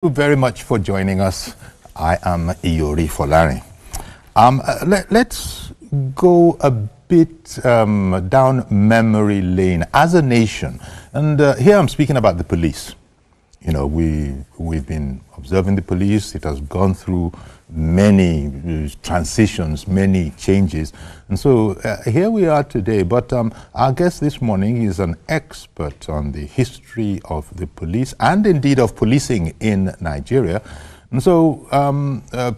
Thank you very much for joining us. I am Iyori Folari. Let's go a bit down memory lane as a nation. And here I'm speaking about the police. You know, we've been observing the police. It has gone through many transitions, many changes. And so here we are today. But our guest this morning is an expert on the history of the police and indeed of policing in Nigeria. And so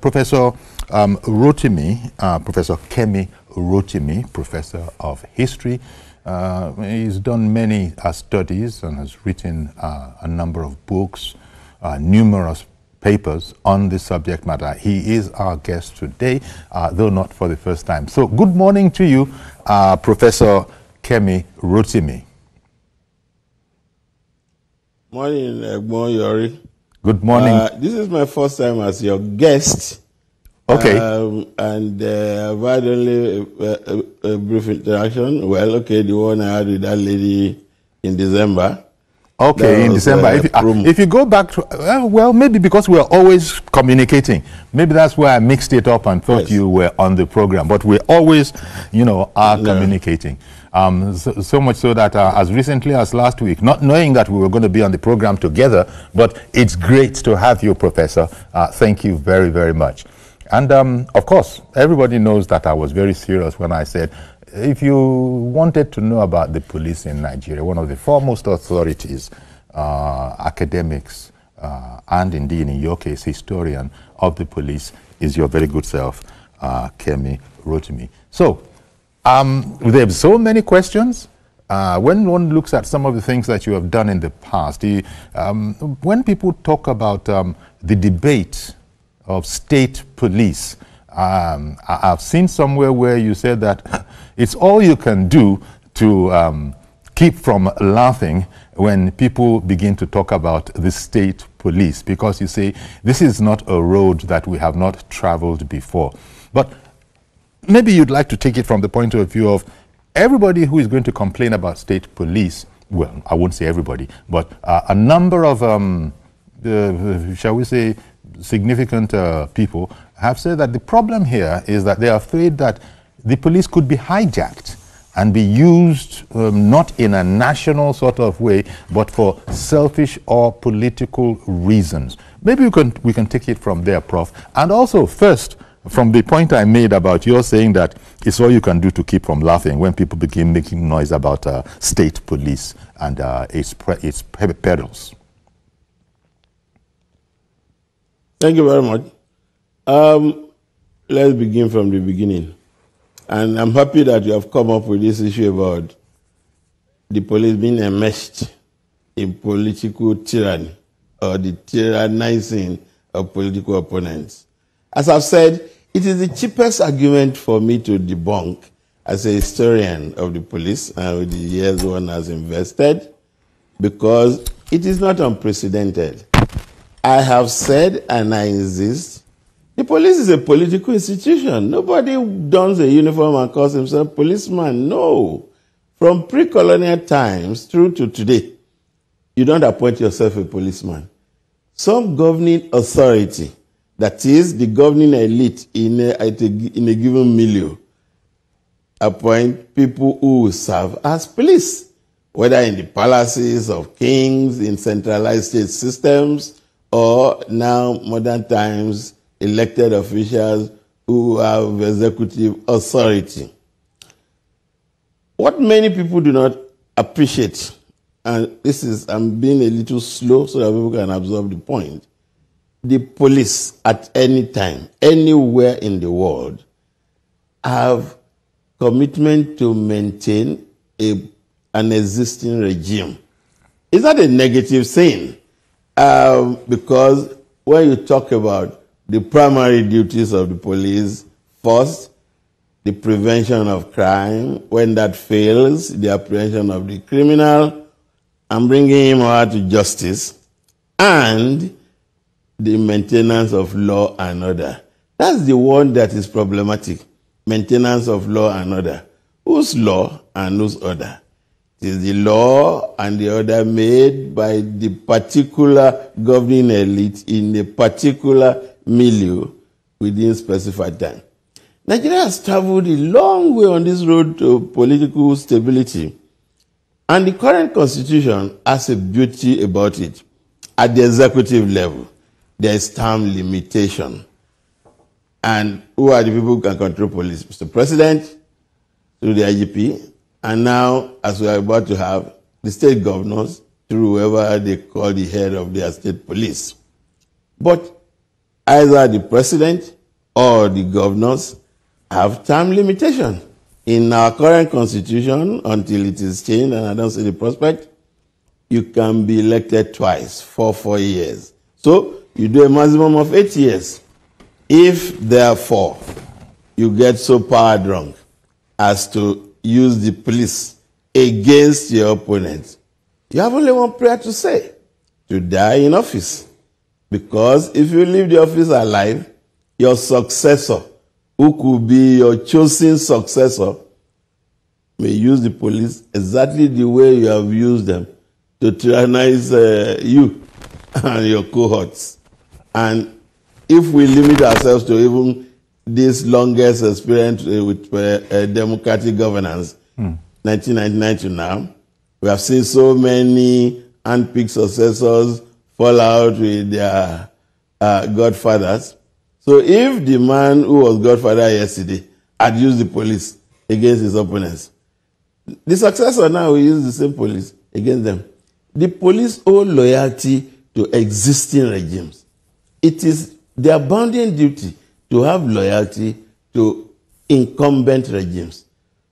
Professor Rotimi, Professor Kemi Rotimi, Professor of History, he's done many studies and has written a number of books, numerous papers on this subject matter. He is our guest today, though not for the first time. So good morning to you, Professor Kemi Rotimi. Morning, Yori. Good morning. This is my first time as your guest. Okay. And I've had only a brief interaction. Well, okay, the one I had with that lady in December. Okay, in December. If you go back to, well, maybe because we're always communicating. Maybe that's why I mixed it up and thought you were on the program. But we always, you know, are communicating. So much so that as recently as last week, not knowing that we were going to be on the program together, but it's great to have you, Professor. Thank you very, very much. And of course, everybody knows that I was very serious when I said, if you wanted to know about the police in Nigeria, one of the foremost authorities, academics, and indeed, in your case, historian of the police, is your very good self, Kemi Rotimi. So, there are so many questions. When one looks at some of the things that you have done in the past, when people talk about the debate of state police, I've seen somewhere where you said that it's all you can do to keep from laughing when people begin to talk about the state police, because you say this is not a road that we have not traveled before. But maybe you'd like to take it from the point of view of everybody who is going to complain about state police. Well, I won't say everybody, but a number of, shall we say, significant people have said that the problem here is that they are afraid that the police could be hijacked and be used not in a national sort of way, but for selfish or political reasons. Maybe we can take it from there, Prof. And also, first, from the point I made about your saying that it's all you can do to keep from laughing when people begin making noise about state police and its perils. Thank you very much. Let's begin from the beginning. And I'm happy that you have come up with this issue about the police being enmeshed in political tyranny or the tyrannizing of political opponents. As I've said, it is the cheapest argument for me to debunk as a historian of the police and with the years one has invested, because it is not unprecedented. I have said, and I insist, the police is a political institution. Nobody dons a uniform and calls himself policeman. No. From pre-colonial times through to today, you don't appoint yourself a policeman. Some governing authority, that is the governing elite in a given milieu, appoint people who will serve as police, whether in the palaces of kings, in centralized state systems, or now, modern times, elected officials who have executive authority. What many people do not appreciate, and this is, I'm being a little slow so that people can absorb the point, the police at any time, anywhere in the world, have commitment to maintain an existing regime. It's not a negative thing. Because when you talk about the primary duties of the police, first, the prevention of crime. When that fails, the apprehension of the criminal and bringing him or her to justice, and the maintenance of law and order. That's the one that is problematic, maintenance of law and order. Whose law and whose order? It is the law and the order made by the particular governing elite in a particular milieu within specified time. Nigeria has traveled a long way on this road to political stability, and the current constitution has a beauty about it. At the executive level, there is term limitation. And who are the people who can control police? Mr. President, through the IGP, and now, as we are about to have, the state governors, through whoever they call the head of their state police. But either the president or the governors have term limitation. In our current constitution, until it is changed, and I don't see the prospect, you can be elected twice for 4 years. So you do a maximum of 8 years. If, therefore, you get so power drunk as to use the police against your opponent, you have only one prayer to say: to die in office. Because if you leave the office alive, your successor, who could be your chosen successor, may use the police exactly the way you have used them to tyrannize you and your cohorts. And if we limit ourselves to even this longest experience with democratic governance, 1999 to now, we have seen so many handpicked successors fall out with their godfathers. So if the man who was godfather yesterday had used the police against his opponents, the successor now will use the same police against them. The police owe loyalty to existing regimes. It is their bounden duty to have loyalty to incumbent regimes.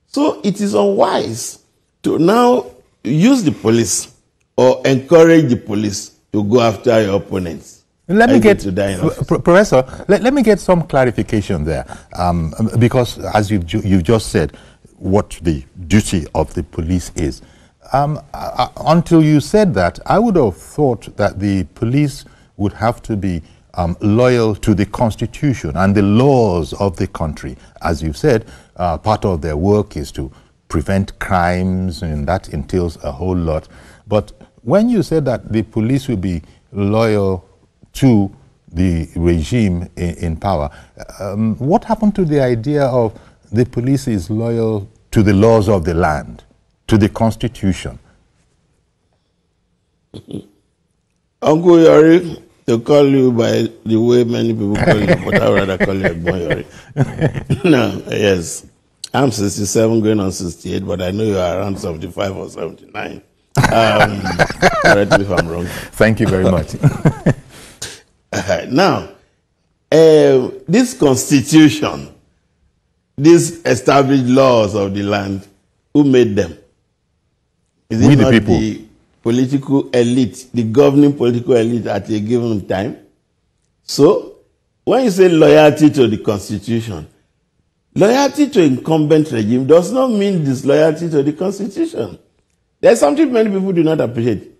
So it is unwise to now use the police or encourage the police to go after your opponents. Let me get, Professor, let me get some clarification there, because as you just said, what the duty of the police is. Until you said that, I would have thought that the police would have to be loyal to the Constitution and the laws of the country. As you said, part of their work is to prevent crimes, and that entails a whole lot. But when you said that the police will be loyal to the regime in power, what happened to the idea of the police is loyal to the laws of the land, to the Constitution? Uncle Yori, to call you by the way many people call you, but I would rather call you Yori. No, yes. I'm 67, going on 68, but I know you are around 75 or 79. Correct me if I'm wrong. Thank you very much. Now, this constitution, these established laws of the land, who made them? Is it not the political elite, the governing political elite at a given time? So, when you say loyalty to the Constitution, loyalty to incumbent regime does not mean disloyalty to the Constitution. There's something many people do not appreciate.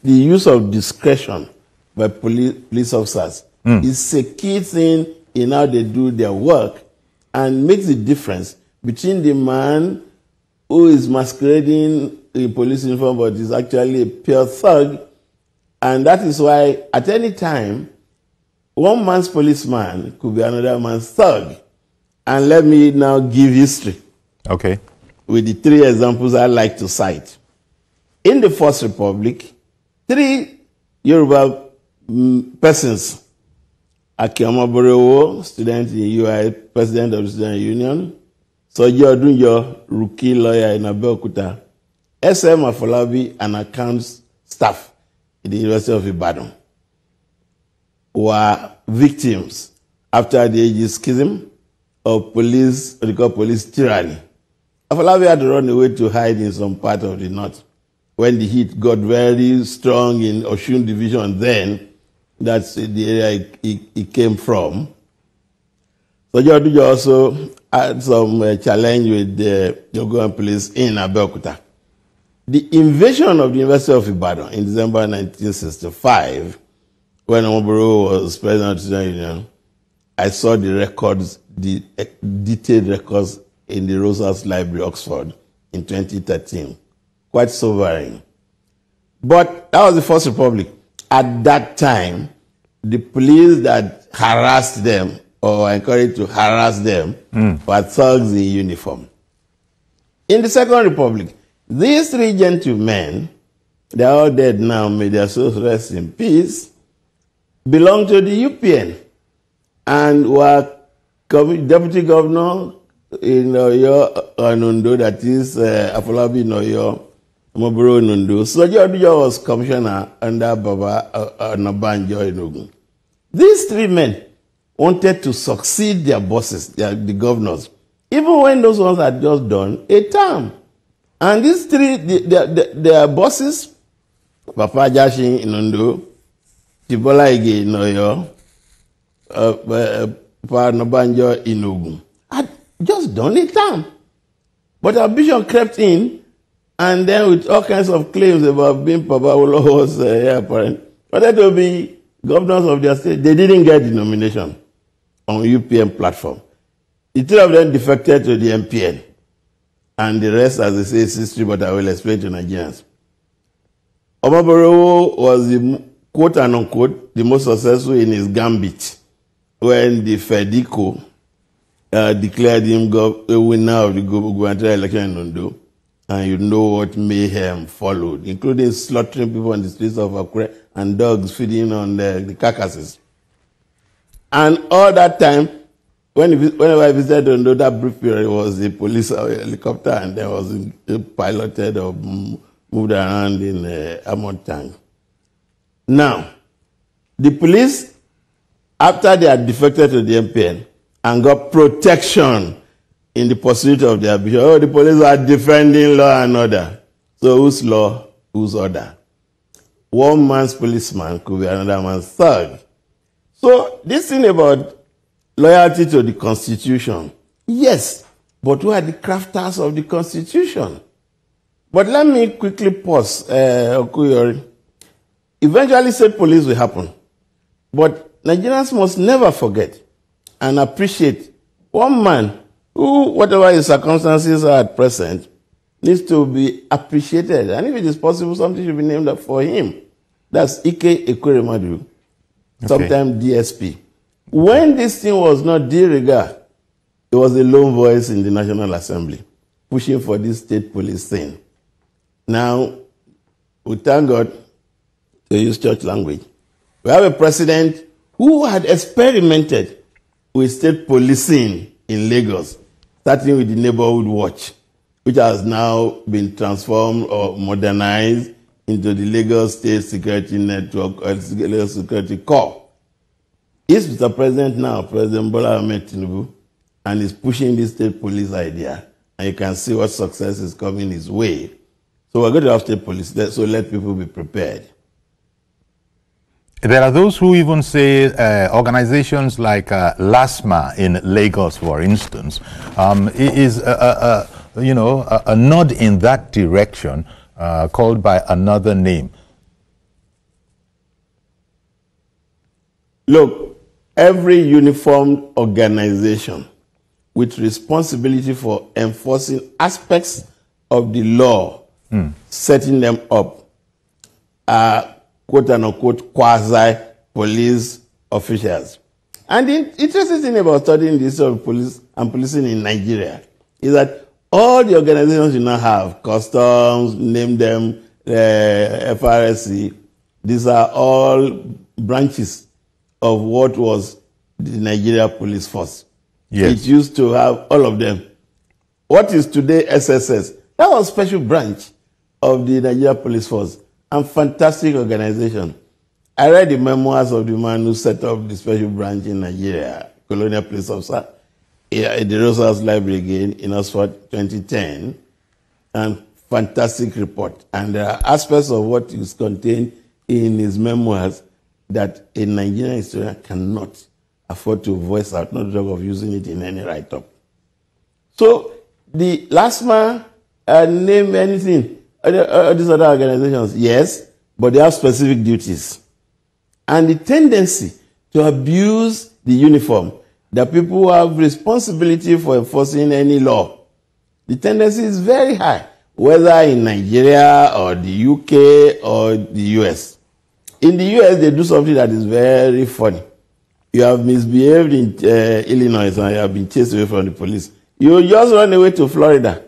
The use of discretion by police officers is a key thing in how they do their work and makes the difference between the man who is masquerading in police uniform but is actually a pure thug. And that is why at any time, one man's policeman could be another man's thug. And let me now give history. Okay. With the 3 examples I like to cite. In the First Republic, 3 Yoruba persons, Akioma Borewo, student in UI, president of the Student Union, Soji Odunjo, rookie lawyer in Abeokuta, SM Afolabi, an accounts staff in the University of Ibadan, were victims after the Aegis schism of police, what they call police tyranny. Afolabi had to run away to hide in some part of the north. When the heat got very strong in Oshun Division then, that's the area he came from. So Jodujo also had some challenge with the Jogoan police in Abeokuta. The invasion of the University of Ibadan in December 1965, when Omoboro was president of the Student Union, I saw the records, the detailed records in the Rosas Library, Oxford, in 2013. quite sobering. But that was the First Republic. At that time, the police that harassed them or encouraged to harass them were thugs in uniform. In the Second Republic, these three gentlemen, they are all dead now, may their souls rest in peace, belonged to the UPN and were deputy governor in Oyo Onundo, that is Afolabi in Oyo, Moboro Onundo. Soji Odujo was commissioner under Baba Onabanjo in Ogun. These three men wanted to succeed their bosses, the governors, even when those ones had just done a term. And these three, their bosses, Papa Jashin in Ondo, Tibola Ige in Oyo, Papa Onabanjo in Ogun, had just done a term. But our bishop crept in, and then with all kinds of claims about being Papa Olowo's heir apparent, wanted to be governors of their state. They didn't get the nomination on UPN platform. The three of them defected to the MPN. And the rest, as they say, is history, but I will explain to Nigerians. Omoborowo was the quote and unquote the most successful in his gambit when the Fedico declared him a winner of the gubernatorial election in Ondo. And you know what mayhem followed, including slaughtering people on the streets of Akure and dogs feeding on the carcasses. And all that time, whenever I visited Ondo, that brief period was a police helicopter, and then was piloted or moved around in armored tank. Now, the police, after they had defected to the MPN and got protection in the pursuit of their bishop, the police are defending law and order. So whose law, whose order? One man's policeman could be another man's thug. So this thing about loyalty to the Constitution, yes, but who are the crafters of the Constitution? But let me quickly pause, Okuyori. Eventually, state police will happen. But Nigerians must never forget and appreciate one man who, whatever his circumstances are at present, needs to be appreciated. And if it is possible, something should be named up for him. That's Ike Ekweremadu, sometimes DSP. When this thing was not de rigueur, it was a lone voice in the National Assembly pushing for this state police thing. Now, we thank God, to use church language, we have a president who had experimented with state policing in Lagos, starting with the Neighborhood Watch, which has now been transformed or modernized into the Lagos State Security Network, or Lagos Security Corps. He's Mr. President now, President Bola Ahmed Tinubu, and he's pushing this state police idea. And you can see what success is coming his way. So we're going to have state police, so let people be prepared. There are those who even say organizations like LASMA in Lagos, for instance, is a nod in that direction, called by another name. Look, every uniformed organization with responsibility for enforcing aspects of the law, setting them up, are quote-unquote quasi-police officials. And the interesting thing about studying the history of police and policing in Nigeria is that all the organizations you now have, customs, name them, FRSC, these are all branches of what was the Nigeria Police Force. Yes. It used to have all of them. What is today SSS? That was a special branch of the Nigeria Police Force, and fantastic organization. I read the memoirs of the man who set up the special branch in Nigeria, Colonial Police Officer, at the Rose House Library again in Oxford, 2010, and fantastic report. And there are aspects of what is contained in his memoirs that a Nigerian historian cannot afford to voice out, not talk of using it in any write-up. So the LASMA, name anything, these other organizations, yes, but they have specific duties. And the tendency to abuse the uniform, that people who have responsibility for enforcing any law, the tendency is very high. whether in Nigeria or the UK or the US. In the US, they do something that is very funny. You have misbehaved in Illinois and you have been chased away from the police. You just run away to Florida.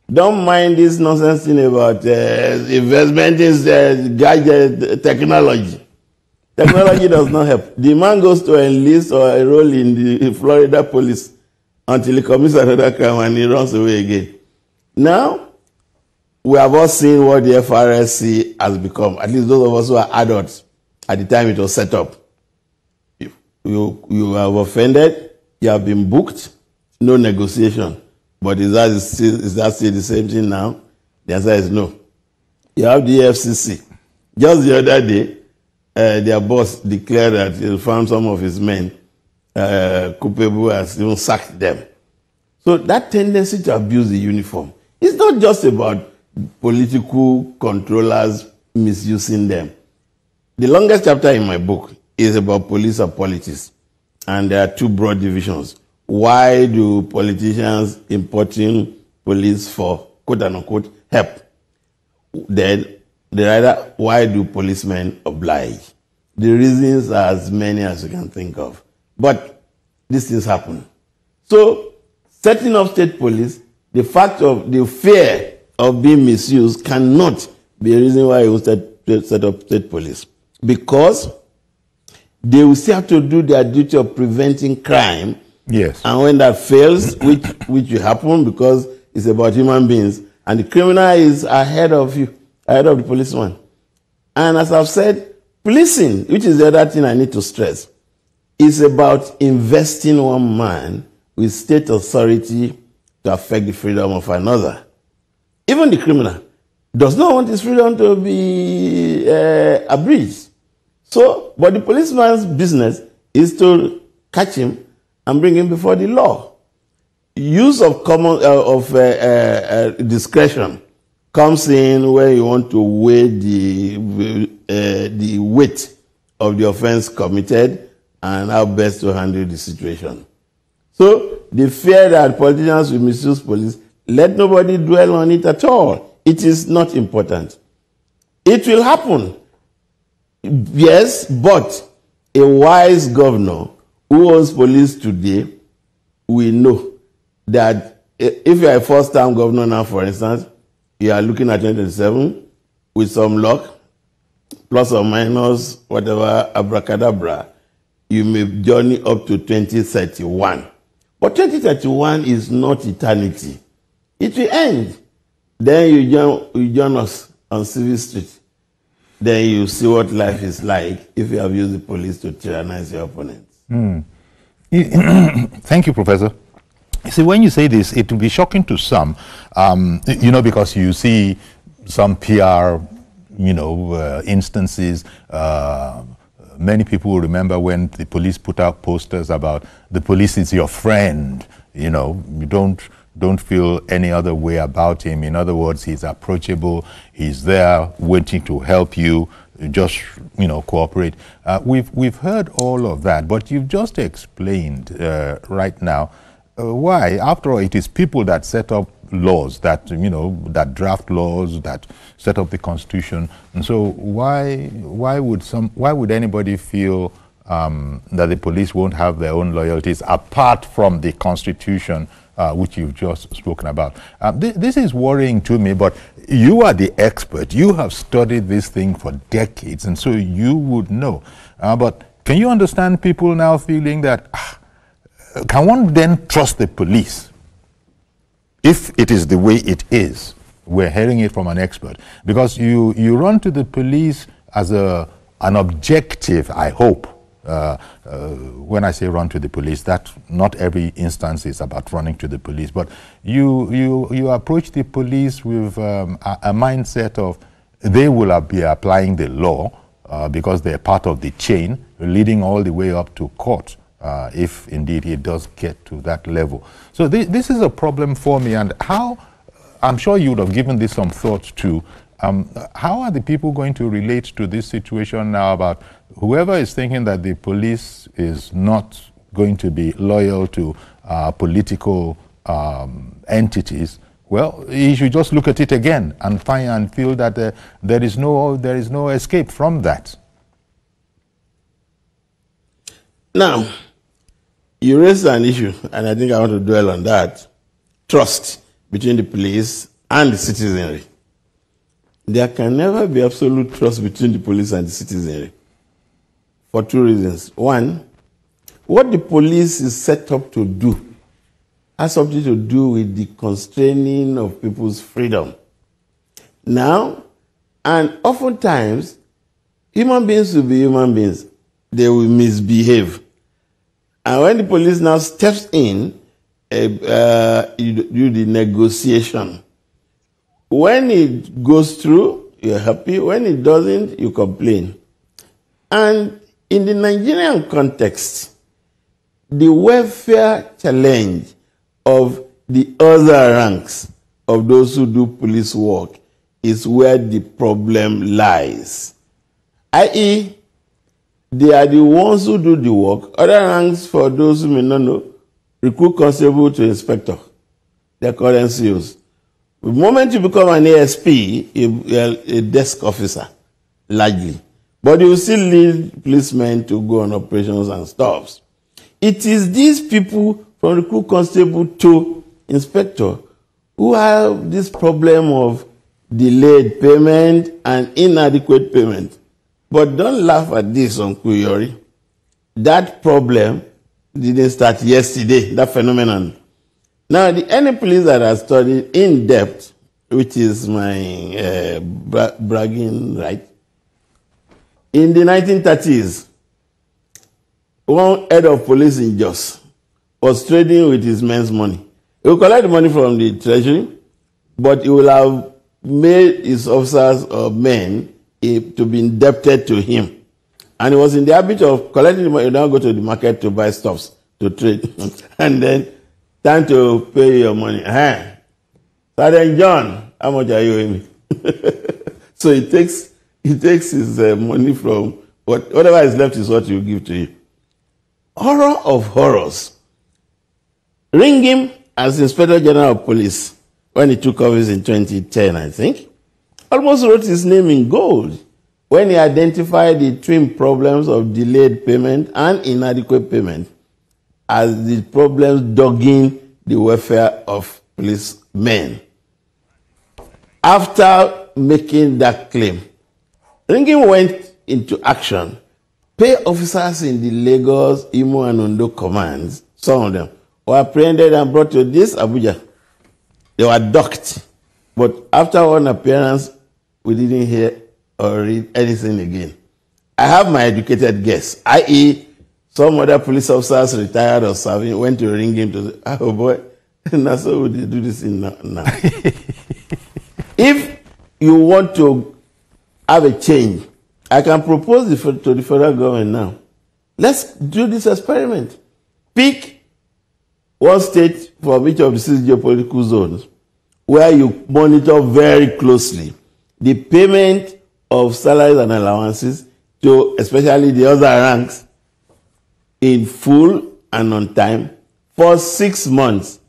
Don't mind this nonsense thing about investment in gadget technology. Technology does not help. The man goes to enlist or enroll in the Florida police until he commits another crime and he runs away again. Now, we have all seen what the FRSC has become, at least those of us who are adults at the time it was set up. You have offended, you have been booked, no negotiation. But is that still the same thing now? The answer is no. You have the FCC. Just the other day, their boss declared that he found some of his men culpable and even sacked them. So that tendency to abuse the uniform, it's not just about political controllers misusing them. The longest chapter in my book is about police and politics. And there are two broad divisions. Why do politicians importing police for quote-unquote help? Then the other, why do policemen oblige? The reasons are as many as you can think of. But these things happen. So, setting up state police, the fact of the fear of being misused cannot be a reason why you set up state police. Because they will still have to do their duty of preventing crime. Yes. And when that fails, which will happen because it's about human beings, and the criminal is ahead of you, ahead of the policeman. And as I've said, policing, which is the other thing I need to stress, is about investing one man with state authority to affect the freedom of another. Even the criminal does not want his freedom to be abridged. So, but the policeman's business is to catch him and bring him before the law. Use of discretion comes in when you want to weigh the weight of the offense committed and how best to handle the situation. So, the fear that politicians will misuse police, let nobody dwell on it at all. It is not important. It will happen. Yes, but a wise governor who owns police today will know that if you are a first-time governor now, for instance, you are looking at 2027 with some luck, plus or minus, whatever, abracadabra, you may journey up to 2031. But 2031 is not eternity. It will end. Then you join us on Civil Street. Then you see what life is like if you have used the police to tyrannize your opponents. Thank you, Professor. See, when you say this, it will be shocking to some, because you see some PR, instances. Many people will remember when the police put out posters about the police is your friend. You don't feel any other way about him. In other words, he's approachable. He's there waiting to help you. Just cooperate. We've heard all of that, but you've just explained right now why. After all, it is people that set up laws, that that draft laws, that set up the Constitution. And so why would anybody feel that the police won't have their own loyalties apart from the Constitution, which you've just spoken about? This is worrying to me, but you are the expert. You have studied this thing for decades, and so you would know. But can you understand people now feeling that, can one then trust the police if it is the way it is? We're hearing it from an expert. Because you run to the police as an objective, I hope. When I say run to the police, that not every instance is about running to the police, but you approach the police with a mindset of they will be applying the law because they're part of the chain leading all the way up to court, if indeed it does get to that level. So this is a problem for me, and how, I'm sure you would have given this some thought too. How are the people going to relate to this situation now about whoever is thinking that the police is not going to be loyal to political entities? well, he should just look at it again and find and feel that there is no escape from that. Now, you raised an issue, and I think I want to dwell on that. Trust between the police and the citizenry. There can never be absolute trust between the police and the citizenry for two reasons. One, what the police is set up to do has something to do with the constraining of people's freedom. Now, and oftentimes, human beings will be human beings. They will misbehave. And when the police now steps in, you do the negotiation. When it goes through, you're happy. When it doesn't, you complain. And in the Nigerian context, the welfare challenge of the other ranks of those who do police work is where the problem lies. I.e., they are the ones who do the work. Other ranks, for those who may not know, recruit constable to inspector. They're called NCOs. The moment you become an ASP, you're a desk officer, largely. But you will still need policemen to go on operations and stops. It is these people from recruit constable to inspector who have this problem of delayed payment and inadequate payment. But don't laugh at this, Uncle Yori. That problem didn't start yesterday, that phenomenon. Now, any police that I studied in depth, which is my bragging right, in the 1930s, one head of police in Jos was trading with his men's money. He will collect the money from the treasury, but he will have made his officers or men to be indebted to him. And he was in the habit of collecting the money. You now go to the market to buy stuffs to trade. And then time to pay your money. Sergeant John, how much are you owing me? So he takes his money from whatever is left is what he will give to you. Horror of horrors. Ring him as Inspector General of Police when he took office in 2010, I think. Almost wrote his name in gold when he identified the twin problems of delayed payment and inadequate payment as the problems dogging the welfare of policemen. After making that claim, Ringin went into action. Pay officers in the Lagos, Imo, and Ondo commands, some of them, were apprehended and brought to this Abuja. They were docked. But after one appearance, we didn't hear or read anything again. I have my educated guess, i.e., some other police officers retired or serving went to ring him to say, oh boy, that's how would they do this in now. If you want to have a change, I can propose to the federal government now. Let's do this experiment. Pick one state from each of the 6 geopolitical zones where you monitor very closely the payment of salaries and allowances to especially the other ranks in full and on time for 6 months.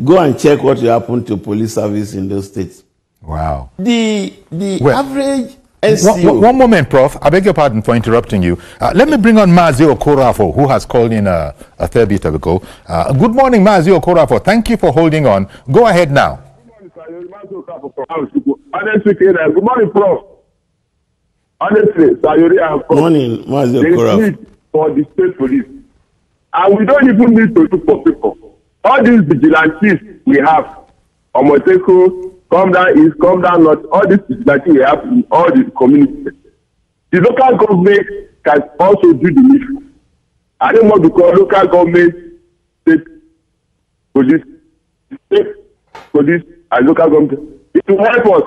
Go and check what will happen to police service in those states. Wow. The average SEO. One moment, Prof. I beg your pardon for interrupting you. Let me bring on Mazi Okorafo, who has called in a fair bit ago. Good morning, Mazi Okorafo. Thank you for holding on. Go ahead now. Honestly, good morning, Prof. Honestly, Sayori, good morning, Mazi Okorafo. There is need for the state police. And we don't even need to look for people. All these vigilantes we have, Omoteko, come down east, come down north, all these vigilantes we have in all the communities. The local government can also do the needful. I don't want to call local government, state police, and local government. It will help us.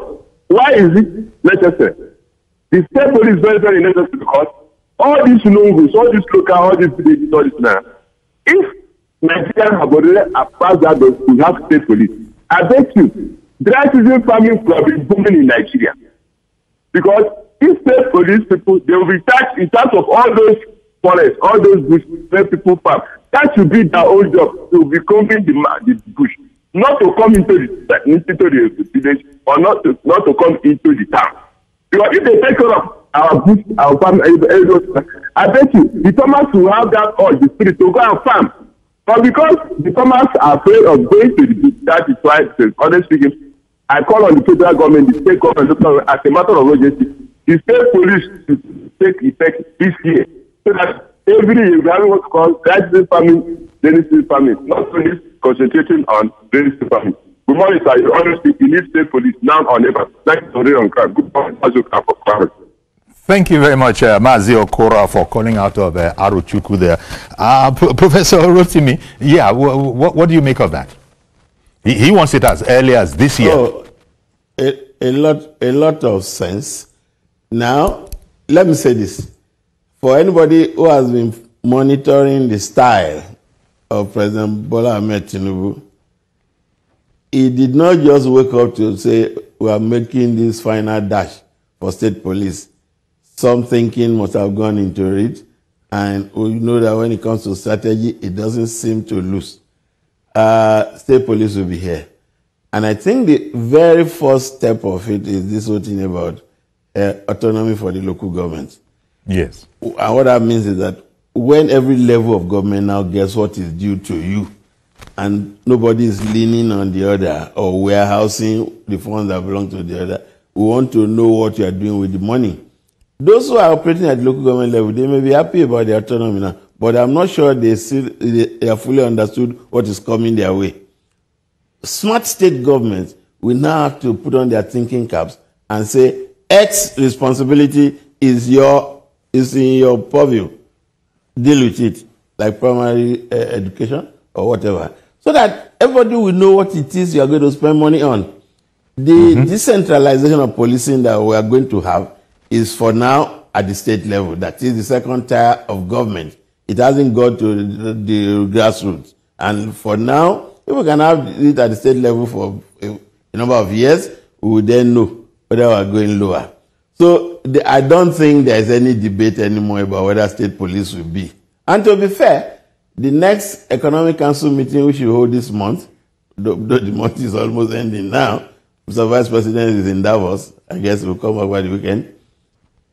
Why is it necessary? The state police is very, very necessary because all these logos, all these local, all these villages, all this now, if Nigeria have already passed that, we have state police. I bet you, dry season farming will be booming in Nigeria. Because if state police people, they will be taxed in terms of all those forests, all those bush where people farm. That should be their own job to be combing the bush. not to come into the village or not to come into the town. Because if they take care of our goods, our farm, I bet you the farmers will have that urge, the spirit to go and farm. But because the farmers are afraid of going to the beach, that is why, honestly speaking, I call on the federal government, the state government, as a matter of urgency, the state police to take effect this year, so that every year we have what's called dry farming, rainy season farming, not only concentrating on rainy season farming. Good morning, sir. Honestly, we need state police now or never. Thank you for on crime. Good morning, for Thank you very much, Mazi Okora, for calling out of Aruchuku there. Professor Rotimi, yeah, what do you make of that? He wants it as early as this year. Oh, a lot of sense. Now, let me say this. For anybody who has been monitoring the style of President Bola Ahmed Tinubu, he did not just wake up to say, we are making this final dash for state police. Some thinking must have gone into it, and we know that when it comes to strategy, it doesn't seem to lose. State police will be here. And I think the very first step of it is this whole thing about autonomy for the local government. Yes. And what that means is that when every level of government now gets what is due to you, and nobody is leaning on the other or warehousing the funds that belong to the other, we want to know what you are doing with the money. Those who are operating at the local government level, they may be happy about the autonomy now, but I'm not sure they have fully understood what is coming their way. Smart state governments will now have to put on their thinking caps and say, X responsibility is in your purview. Deal with it, like primary education or whatever, so that everybody will know what it is you are going to spend money on. The decentralization of policing that we are going to have is for now at the state level. That is the second tier of government. It hasn't got to the grassroots. And for now, if we can have it at the state level for a number of years, we will then know whether we are going lower. So I don't think there is any debate anymore about whether state police will be. And to be fair, the next Economic Council meeting, which we hold this month, though the month is almost ending now, Mr. Vice President is in Davos. I guess we'll come over the weekend.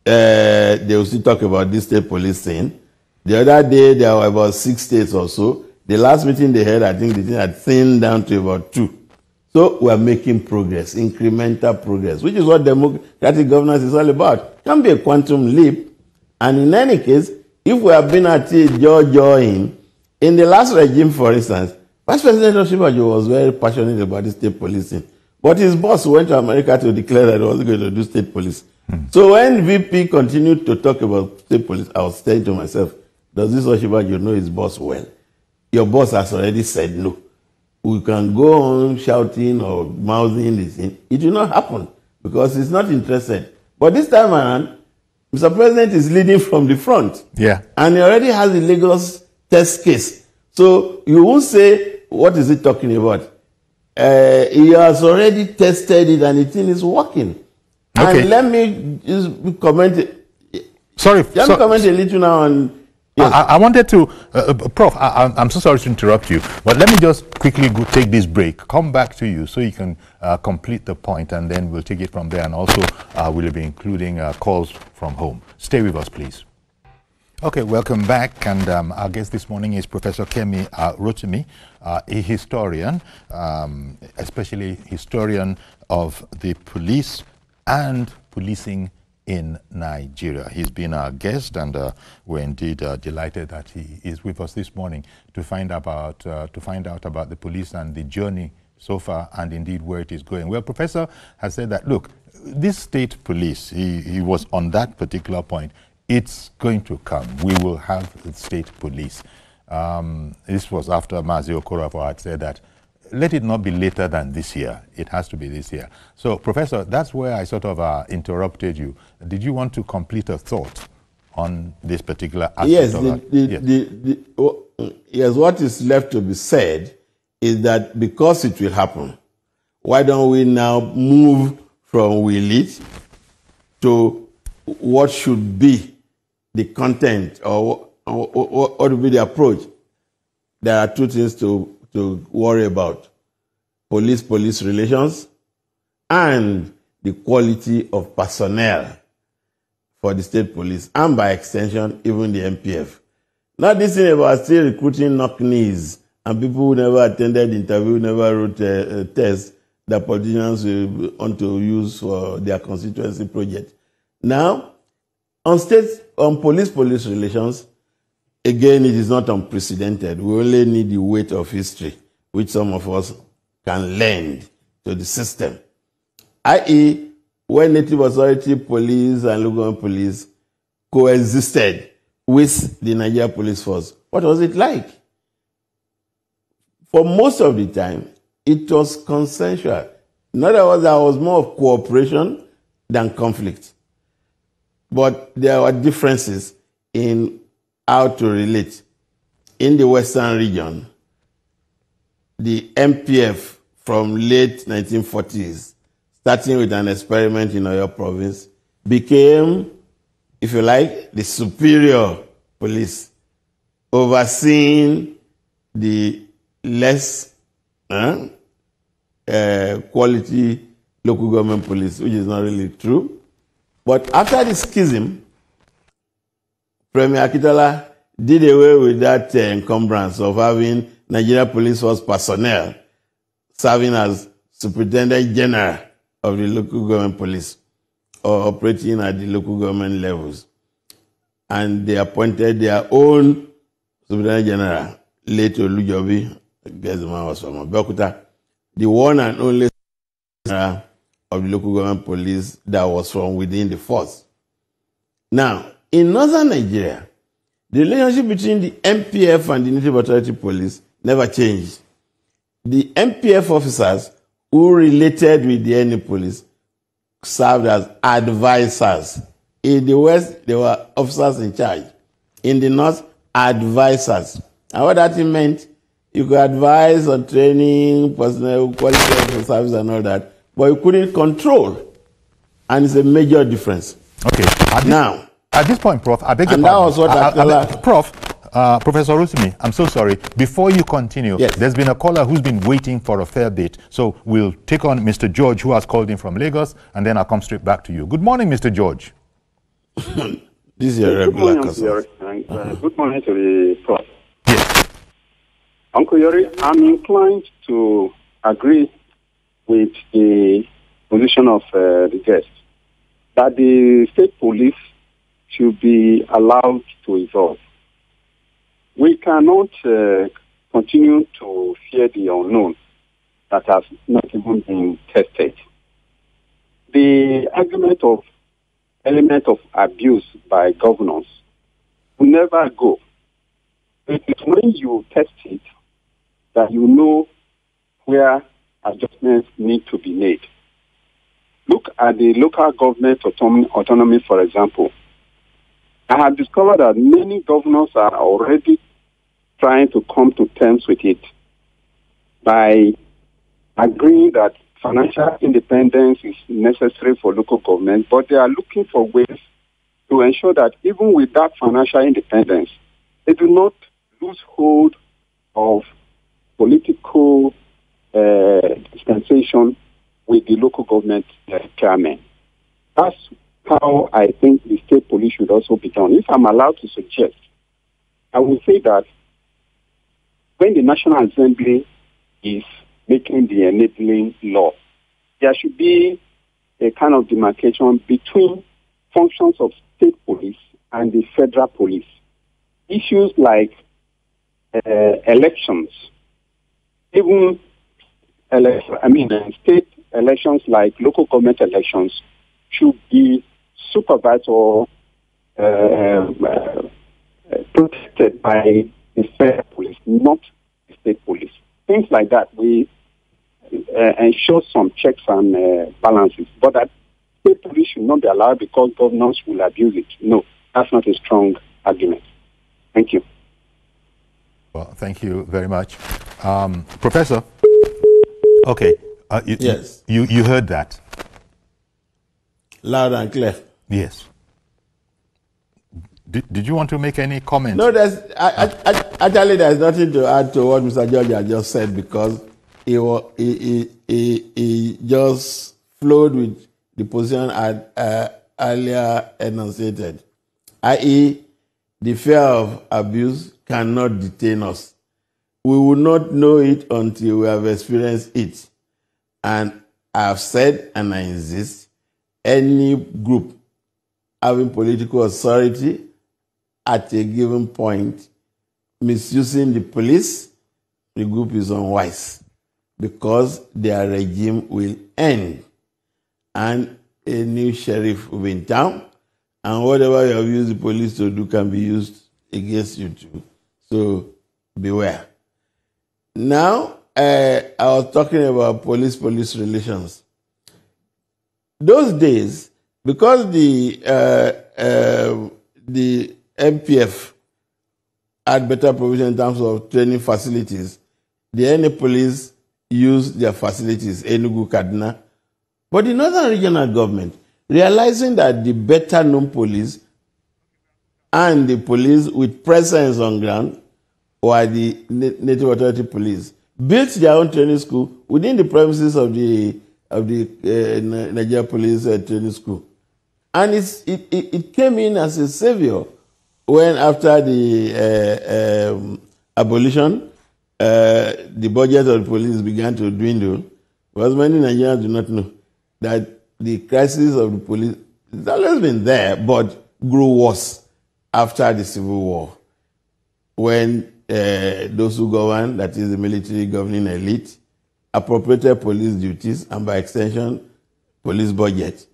They will still talk about this state police thing. The other day, there were about 6 states or so. The last meeting they had, I think the thing had thinned down to about 2. So we are making progress, incremental progress, which is what democratic governance is all about. It can be a quantum leap. And in any case, if we have been at it joy-joying, in the last regime, for instance, Vice President Oshibajo was very passionate about the state policing. But his boss went to America to declare that he was going to do state police. So when VP continued to talk about state police, I was saying to myself, does this Oshibajo know his boss well? Your boss has already said no. We can go on shouting or mouthing this thing. It will not happen because he's not interested. But this time around, Mr. President is leading from the front. Yeah. And he already has the Lagos test case. So you won't say, what is he talking about? He has already tested it and the thing is working. Okay. And let me just comment. Sorry. Let me comment a little now on. Yes. I wanted to, Prof, I'm so sorry to interrupt you, but let me just quickly go take this break, come back to you so you can complete the point, and then we'll take it from there. And also, we'll be including calls from home. Stay with us, please. Okay, welcome back. And our guest this morning is Professor Kemi Rotimi, a historian, especially historian of the police and policing in Nigeria. He's been our guest, and we're indeed delighted that he is with us this morning to find out about the police and the journey so far, and indeed where it is going. Well, Professor has said that, look, this state police, he was on that particular point. It's going to come. We will have the state police. This was after Mazi Okorafor had said that let it not be later than this year. It has to be this year. So, Professor, that's where I sort of interrupted you. Did you want to complete a thought on this particular aspect? Yes, what is left to be said is that because it will happen, why don't we now move from will it to what should be the content or what would be the approach? There are two things to worry about. police-police relations, and the quality of personnel for the state police, and by extension, even the MPF. Not this thing about still recruiting knock-knees and people who never attended the interview, never wrote a test that politicians will want to use for their constituency project. Now, on police-police relations, again, it is not unprecedented. We only need the weight of history, which some of us can lend to the system. I.e., when Native Authority Police and local government police coexisted with the Nigeria Police Force, what was it like? For most of the time, it was consensual. In other words, there was more of cooperation than conflict. But there were differences in how to relate. In the Western region, the MPF from late 1940s, starting with an experiment in Oyo province, became, if you like, the superior police, overseeing the less quality local government police, which is not really true. But after the schism, Premier Akitola did away with that encumbrance of having Nigeria Police Force personnel serving as Superintendent General of the local government police or operating at the local government levels. And they appointed their own Superintendent General, late Olujobi, I guess the man was from Abeokuta, the one and only General of the local government police that was from within the force. Now, in northern Nigeria, the relationship between the MPF and the Native Authority Police never changed. The MPF officers who related with the NA police served as advisors. In the West, they were officers in charge. In the North, advisors. And what that meant, you could advise on training, personnel, quality of the service and all that, but you couldn't control. And it's a major difference. Okay. At this point, Prof, I beg your pardon. Professor Rotimi, I'm so sorry. Before you continue, yes, there's been a caller who's been waiting for a fair bit. So we'll take on Mr. George, who has called in from Lagos, and then I'll come straight back to you. Good morning, Mr. George. This is your regular customer. Good morning to the Prof. Yes. Uncle Yori, I'm inclined to agree with the position of the guest that the state police should be allowed to evolve. We cannot continue to fear the unknown that has not even been tested. The argument of element of abuse by governors will never go. It is when you test it that you know where adjustments need to be made. Look at the local government autonomy, for example. I have discovered that many governors are already trying to come to terms with it by agreeing that financial independence is necessary for local government, but they are looking for ways to ensure that even with that financial independence, they do not lose hold of political dispensation with the local government chairman. That's how I think the state police should also be done. If I'm allowed to suggest, I will say that when the National Assembly is making the enabling law, there should be a kind of demarcation between functions of state police and the federal police. Issues like elections, even state elections like local government elections should be supervised or protected by the federal police, not the state police. Things like that, we ensure some checks and balances. But that state police should not be allowed because governors will abuse it. No, that's not a strong argument. Thank you. Well, thank you very much. Professor, okay. Yes. You heard that. Loud and clear. Yes. Did you want to make any comments? No, actually there's nothing to add to what Mr. George has just said, because he just flowed with the position I earlier enunciated, i.e., the fear of abuse cannot detain us. We will not know it until we have experienced it. And I have said, and I insist, any group having political authority at a given point misusing the police, the group is unwise, because their regime will end and a new sheriff will be in town, and whatever you have used the police to do can be used against you too. So beware. Now, I was talking about police-police relations. Those days, because the MPF had better provision in terms of training facilities, the NA police used their facilities, Enugu, Kaduna. But the Northern Regional Government, realizing that the better known police and the police with presence on ground were the Native Authority Police, built their own training school within the premises of the Nigeria Police Training School. And it came in as a savior when, after the abolition, the budget of the police began to dwindle, because many Nigerians do not know that the crisis of the police has always been there, but grew worse after the Civil War, when those who govern, that is the military governing elite, appropriated police duties and, by extension, police budget.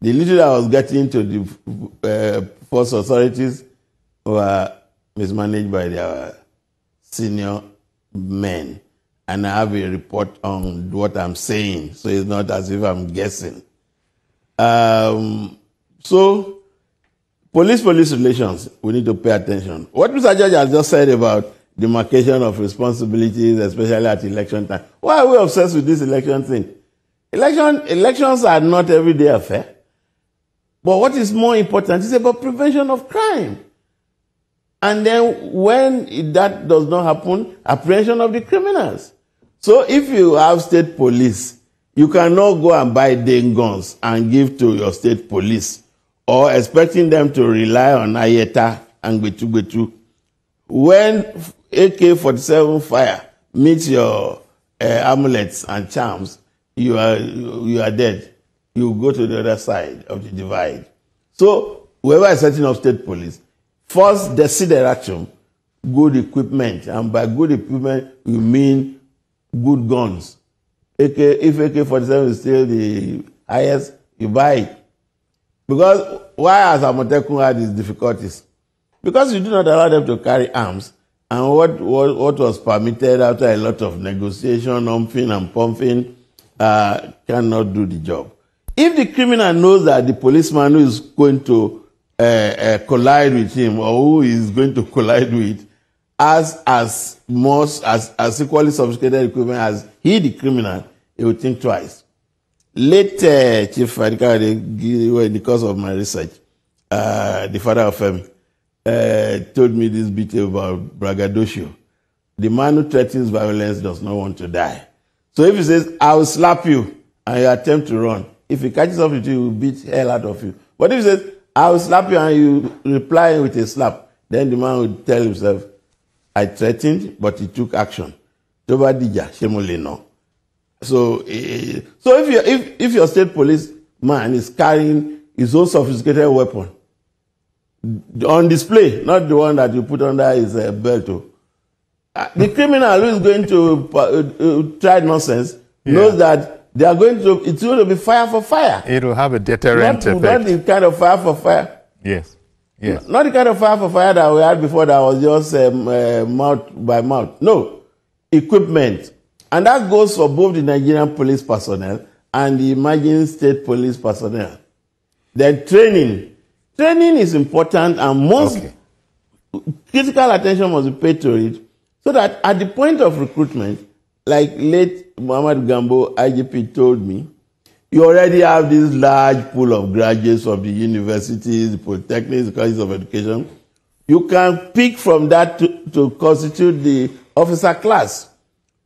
The little that was getting to the force authorities were mismanaged by their senior men. And I have a report on what I'm saying, so it's not as if I'm guessing. So, police-police relations, we need to pay attention. What Mr. Judge has just said about demarcation of responsibilities, especially at election time. Why are we obsessed with this election thing? Elections are not everyday affair. But what is more important is about prevention of crime. And then when that does not happen, apprehension of the criminals. So if you have state police, you cannot go and buy Dane guns and give to your state police, or expecting them to rely on Ayeta and Gbetu. When AK-47 fire meets your amulets and charms, you are dead. You go to the other side of the divide. So whoever is setting up state police, first desideration, good equipment. And by good equipment, you mean good guns. If AK-47 is still the highest, you buy it. Because why has Amotekun had these difficulties? Because you do not allow them to carry arms. And what was permitted after a lot of negotiation, umping and pumping, cannot do the job. If the criminal knows that the policeman who is going to collide with him, or who is going to collide with, as equally sophisticated equipment as he, the criminal, he will think twice. Late Chief Fadika, in the course of my research, the father of Kemi, told me this bit about braggadocio. The man who threatens violence does not want to die. So if he says, I will slap you, and you attempt to run, if he catches up with you, he will beat hell out of you. But if he says, I will slap you, and you reply with a slap, then the man will tell himself, I threatened, but he took action. Toba dija, shemole no. So if your state police man is carrying his own sophisticated weapon on display, not the one that you put under his belt, the criminal who is going to try nonsense knows that they are it's going to be fire for fire. It will have a deterrent effect. Not the kind of fire for fire. Yes. Yes. Not the kind of fire for fire that we had before that was just mouth by mouth. No. Equipment. And that goes for both the Nigerian police personnel and the emerging state police personnel. Then training. Training is important, and critical attention must be paid to it, so that at the point of recruitment, like late Muhammad Gambo, IGP, told me, you already have this large pool of graduates of the universities, the polytechnics, the colleges of education. You can pick from that to constitute the officer class.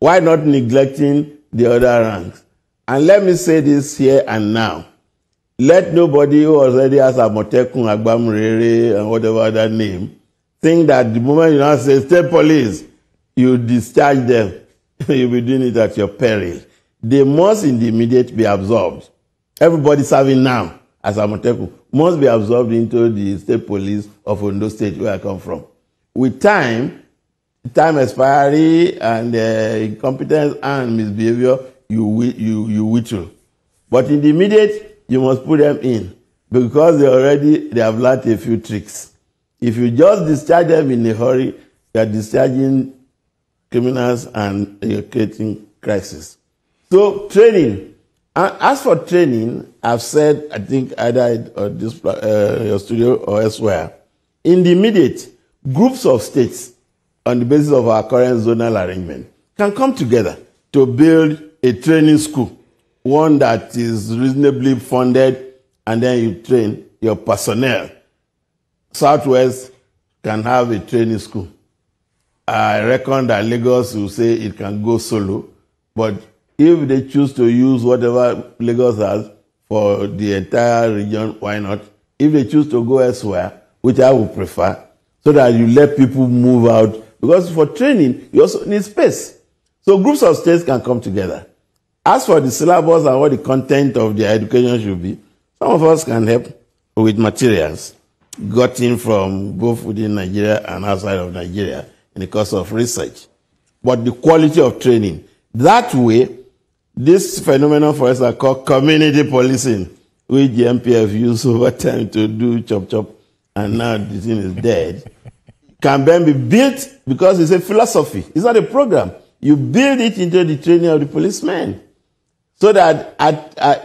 Why not neglecting the other ranks? And let me say this here and now. Let nobody who already has Amotekun, Agbamurere, and whatever other name, think that the moment you now say, state police, you discharge them. You'll be doing it at your peril. They must in the immediate be absorbed. Everybody serving now as Amotekun must be absorbed into the state police of Ondo State, where I come from. With time expiry and incompetence and misbehavior, you whittle. But in the immediate, you must put them in because they have learned a few tricks. If you just discharge them in a hurry, you are discharging criminals and you're creating crisis. So training. As for training, I've said, I think either on this your studio or elsewhere, in the immediate, groups of states on the basis of our current zonal arrangement can come together to build a training school, one that is reasonably funded, and then you train your personnel. Southwest can have a training school. I reckon that Lagos will say it can go solo, but if they choose to use whatever Lagos has for the entire region, why not? If they choose to go elsewhere, which I would prefer, so that you let people move out, because for training, you also need space. So groups of states can come together. As for the syllabus and what the content of their education should be, some of us can help with materials gotten from both within Nigeria and outside of Nigeria in the course of research. But the quality of training, that way, this phenomenon, for instance, called community policing, which the MPF used over time to do chop, and now the thing is dead, can then be built because it's a philosophy. It's not a program. You build it into the training of the policemen. So that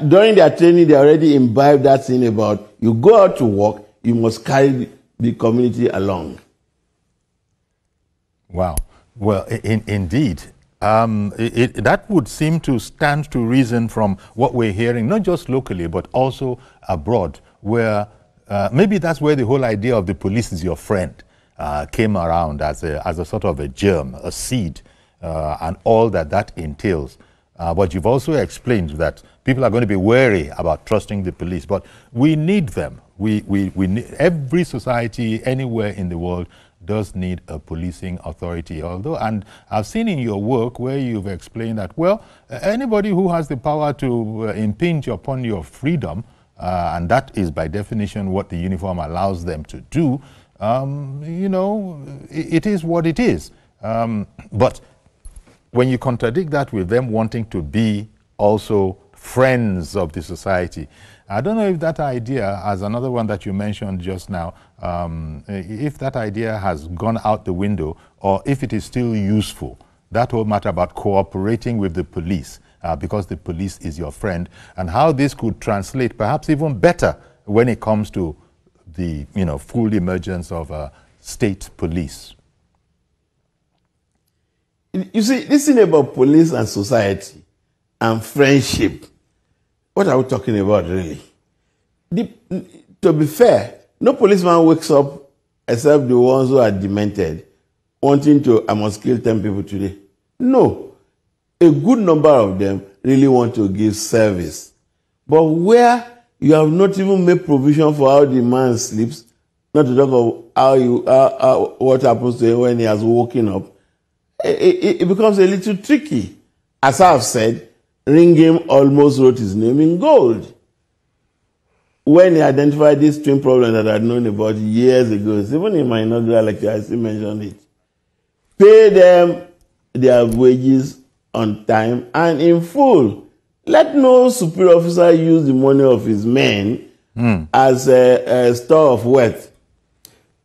during their training, they already imbibe that thing about you go out to work, you must carry the community along. Wow. Well, indeed. That would seem to stand to reason from what we're hearing, not just locally, but also abroad, where maybe that's where the whole idea of the police is your friend came around as a sort of a germ, a seed, and all that entails. But you've also explained that people are going to be wary about trusting the police, but we need them. We need, every society anywhere in the world does need a policing authority. Although, and I've seen in your work where you've explained that, well, anybody who has the power to impinge upon your freedom, and that is by definition what the uniform allows them to do, you know, it is what it is. But when you contradict that with them wanting to be also friends of the society, I don't know if that idea, as another one that you mentioned just now, if that idea has gone out the window or if it is still useful, that whole matter about cooperating with the police because the police is your friend, and how this could translate perhaps even better when it comes to the full emergence of state police. You see, this thing about police and society and friendship, what are we talking about really? To be fair, no policeman wakes up except the ones who are demented, wanting to, I must kill 10 people today. No. A good number of them really want to give service. But where you have not even made provision for how the man sleeps, not to talk of what happens to him when he has woken up, it becomes a little tricky. As I have said, Ringham almost wrote his name in gold when he identified this twin problem that I had known about years ago. Even in my inaugural lecture, I still mentioned it. Pay them their wages on time and in full. Let no superior officer use the money of his men as a store of wealth.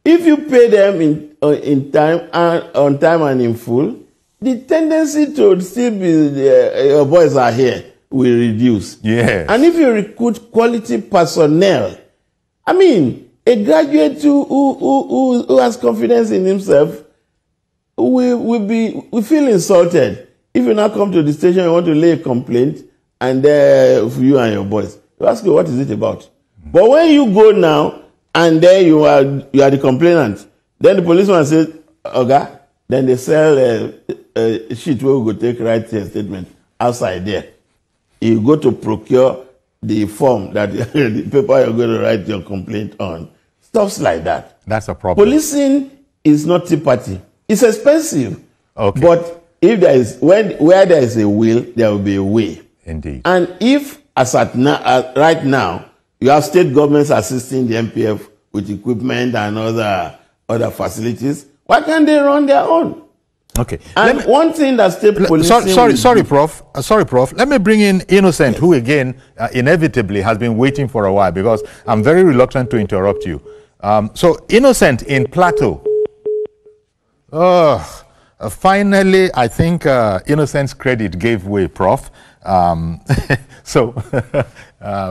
If you pay them in time and on time and in full, the tendency to still be your boys are here will reduce. Yeah. And if you recruit quality personnel, I mean, a graduate who has confidence in himself will feel insulted. If you now come to the station and want to lay a complaint, and for you and your boys, you ask you, what is it about? But when you go now, and then you are the complainant, then the policeman says, okay, then they sell sheet where we go take write a statement outside there. You go to procure the form that the paper you're going to write your complaint on. Stuff like that. That's a problem. Policing is not tea party. It's expensive. Okay. But if there is where there is a will, there will be a way. Indeed. And if right now you have state governments assisting the MPF with equipment and other facilities, why can't they run their own? Okay. And one thing that state police sorry, Prof. Let me bring in Innocent, who again inevitably has been waiting for a while, because I'm very reluctant to interrupt you. So Innocent in Plateau. Finally, I think Innocent's credit gave way, Prof. So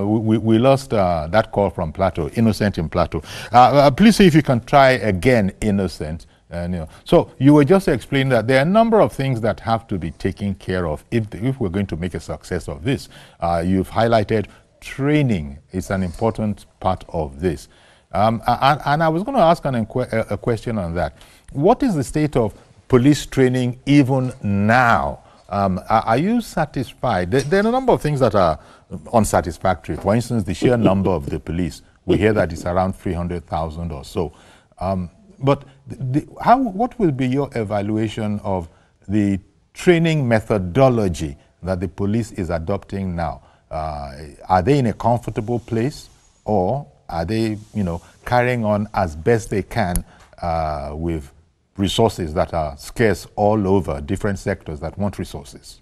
we lost that call from Plateau, Innocent in Plateau. Please see if you can try again, Innocent. So you were just explaining that there are a number of things that have to be taken care of if we're going to make a success of this. You've highlighted training is an important part of this. And I was going to ask a question on that. What is the state of police training even now? Are you satisfied? There are a number of things that are unsatisfactory. For instance, the sheer number of the police. We hear that it's around 300,000 or so. But what will be your evaluation of the training methodology that the police is adopting now? Are they in a comfortable place, or are they, carrying on as best they can with resources that are scarce all over different sectors that want resources?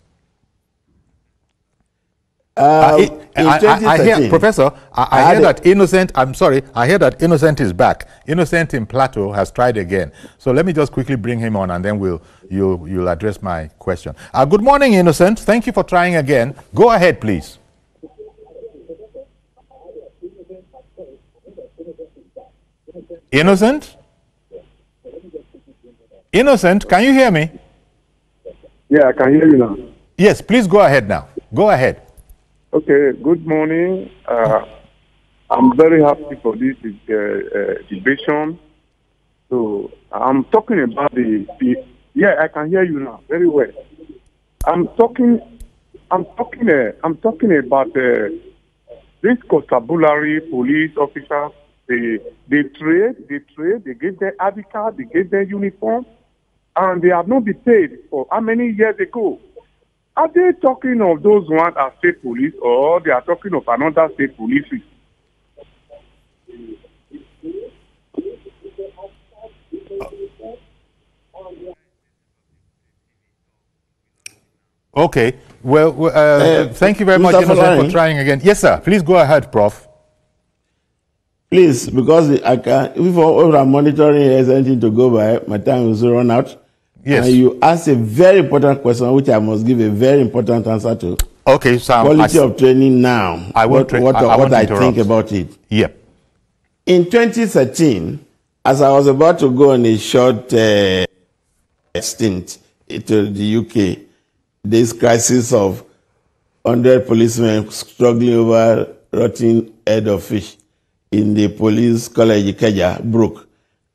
I hear, Professor, I hear that Innocent, I hear that Innocent is back. Innocent in Plateau has tried again. So let me just quickly bring him on, and then you'll address my question. Good morning, Innocent. Thank you for trying again. Go ahead, please. Innocent? Innocent, can you hear me? Yeah, I can hear you now. Yes, please go ahead now. Go ahead. Okay, good morning. I'm very happy for this debation. So I'm talking about yeah, I can hear you now very well. I'm talking about this constabulary police officers. They trade, they give their ID card, they give their uniform, and they have not been paid for how many years ago? Are they talking of those ones as state police, or they are talking of another state police? Okay. Well, thank you very much, Innocent, for trying again. Yes, sir. Please go ahead, Prof. Please, because if I'm monitoring is anything to go by, my time will soon run out. Yes. And you asked a very important question, which I must give a very important answer to. Okay, so quality of training now. What I think about it. Yep. In 2013, as I was about to go on a short stint to the UK, this crisis of 100 policemen struggling over rotting head of fish in the police college Ikeja broke,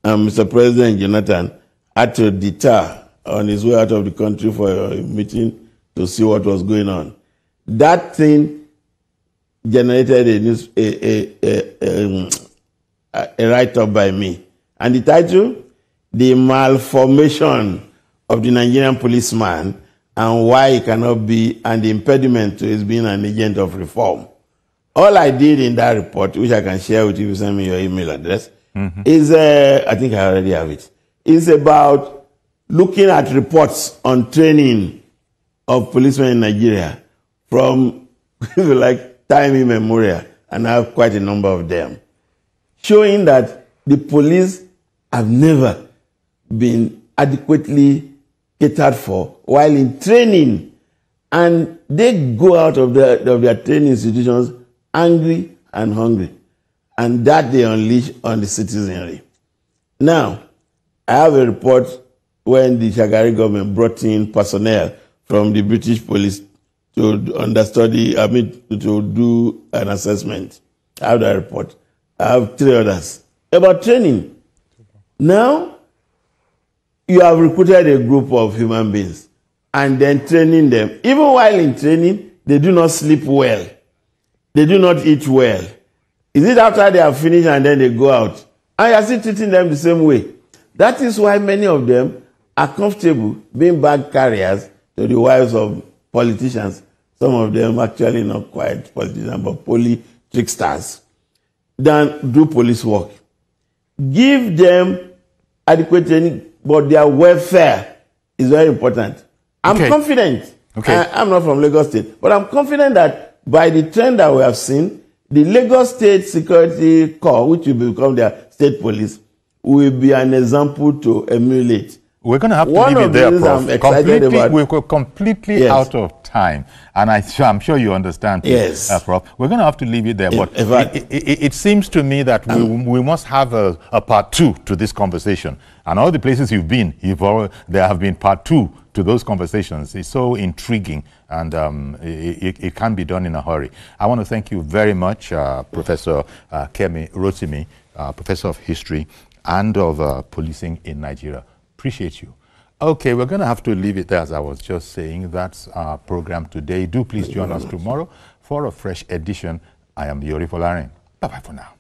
and Mr. President Jonathan had to deter on his way out of the country for a meeting to see what was going on. That thing generated a write-up by me. And the title, The Malformation of the Nigerian Policeman and Why He Cannot Be, and the Impediment to His Being an Agent of Reform. All I did in that report, which I can share with you if you send me your email address, is, I think I already have it, is about looking at reports on training of policemen in Nigeria from, like, time immemorial, and I have quite a number of them, showing that the police have never been adequately catered for while in training, and they go out of their training institutions angry and hungry, and that they unleash on the citizenry. Now, I have a report when the Shagari government brought in personnel from the British police to understudy, to do an assessment. I have that report. I have 3 others about training. Now, you have recruited a group of human beings and then training them. Even while in training, they do not sleep well. They do not eat well. Is it after they are finished and then they go out? And you are still treating them the same way. That is why many of them are comfortable being bag carriers to the wives of politicians. Some of them actually not quite politicians, but tricksters, than do police work. Give them adequate training, but their welfare is very important. I'm confident. I'm not from Lagos State, but I'm confident that by the trend that we have seen, the Lagos State Security Corps, which will become their state police, will be an example to emulate. We're going to have to leave it there, Prof. We're completely out of time. And I'm sure you understand, Prof. We're going to have to leave it there. But it seems to me that we must have a part 2 to this conversation. And all the places you've been, there have been part 2 to those conversations. It's so intriguing, and it can be done in a hurry. I want to thank you very much, Professor Kemi Rotimi, Professor of History and of Policing in Nigeria. Appreciate you. Okay, we're going to have to leave it there, as I was just saying. That's our program today. Do please join us tomorrow for a fresh edition. I am Yori Folarin. Bye-bye for now.